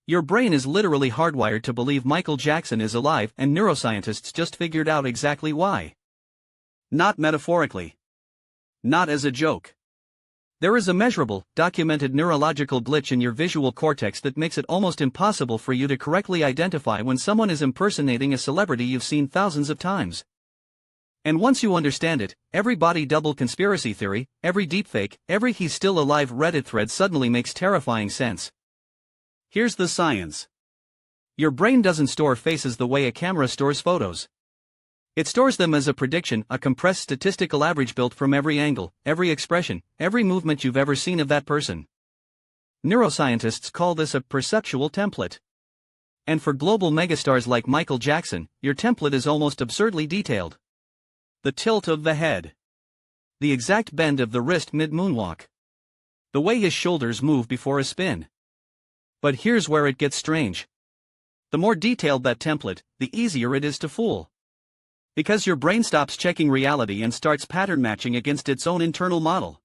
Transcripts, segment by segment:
Your brain is literally hardwired to believe Michael Jackson is alive, and neuroscientists just figured out exactly why. Not metaphorically. Not as a joke. There is a measurable, documented neurological glitch in your visual cortex that makes it almost impossible for you to correctly identify when someone is impersonating a celebrity you've seen thousands of times. And once you understand it, every body double conspiracy theory, every deepfake, every "he's still alive" Reddit thread suddenly makes terrifying sense. Here's the science. Your brain doesn't store faces the way a camera stores photos. It stores them as a prediction, a compressed statistical average built from every angle, every expression, every movement you've ever seen of that person. Neuroscientists call this a perceptual template. And for global megastars like Michael Jackson, your template is almost absurdly detailed. The tilt of the head. The exact bend of the wrist mid-moonwalk. The way his shoulders move before a spin. But here's where it gets strange. The more detailed that template, the easier it is to fool. Because your brain stops checking reality and starts pattern matching against its own internal model.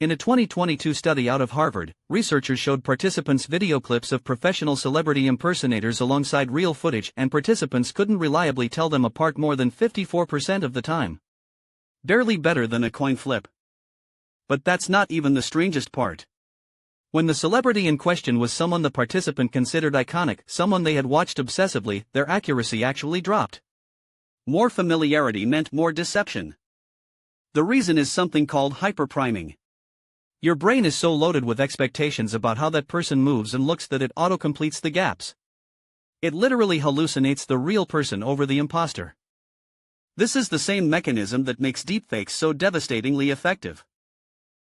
In a 2022 study out of Harvard, researchers showed participants video clips of professional celebrity impersonators alongside real footage, and participants couldn't reliably tell them apart more than 54% of the time. Barely better than a coin flip. But that's not even the strangest part. When the celebrity in question was someone the participant considered iconic, someone they had watched obsessively, their accuracy actually dropped. More familiarity meant more deception. The reason is something called hyperpriming. Your brain is so loaded with expectations about how that person moves and looks that it auto-completes the gaps. It literally hallucinates the real person over the imposter. This is the same mechanism that makes deepfakes so devastatingly effective.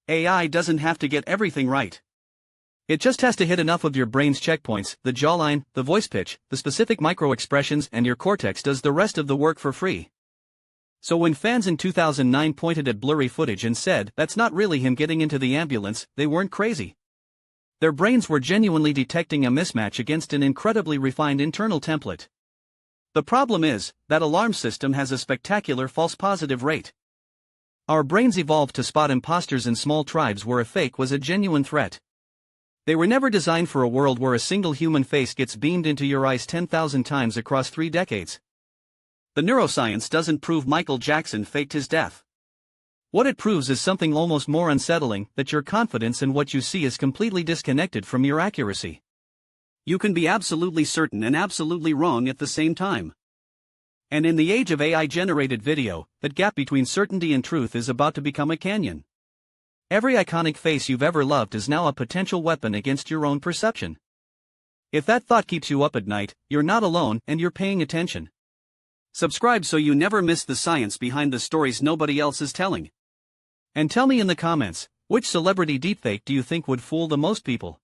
AI doesn't have to get everything right. It just has to hit enough of your brain's checkpoints, the jawline, the voice pitch, the specific micro-expressions, and your cortex does the rest of the work for free. So when fans in 2009 pointed at blurry footage and said, "That's not really him getting into the ambulance," they weren't crazy. Their brains were genuinely detecting a mismatch against an incredibly refined internal template. The problem is, that alarm system has a spectacular false positive rate. Our brains evolved to spot imposters in small tribes where a fake was a genuine threat. They were never designed for a world where a single human face gets beamed into your eyes 10,000 times across 3 decades. The neuroscience doesn't prove Michael Jackson faked his death. What it proves is something almost more unsettling, that your confidence in what you see is completely disconnected from your accuracy. You can be absolutely certain and absolutely wrong at the same time. And in the age of AI-generated video, that gap between certainty and truth is about to become a canyon. Every iconic face you've ever loved is now a potential weapon against your own perception. If that thought keeps you up at night, you're not alone, and you're paying attention. Subscribe so you never miss the science behind the stories nobody else is telling. And tell me in the comments, which celebrity deepfake do you think would fool the most people?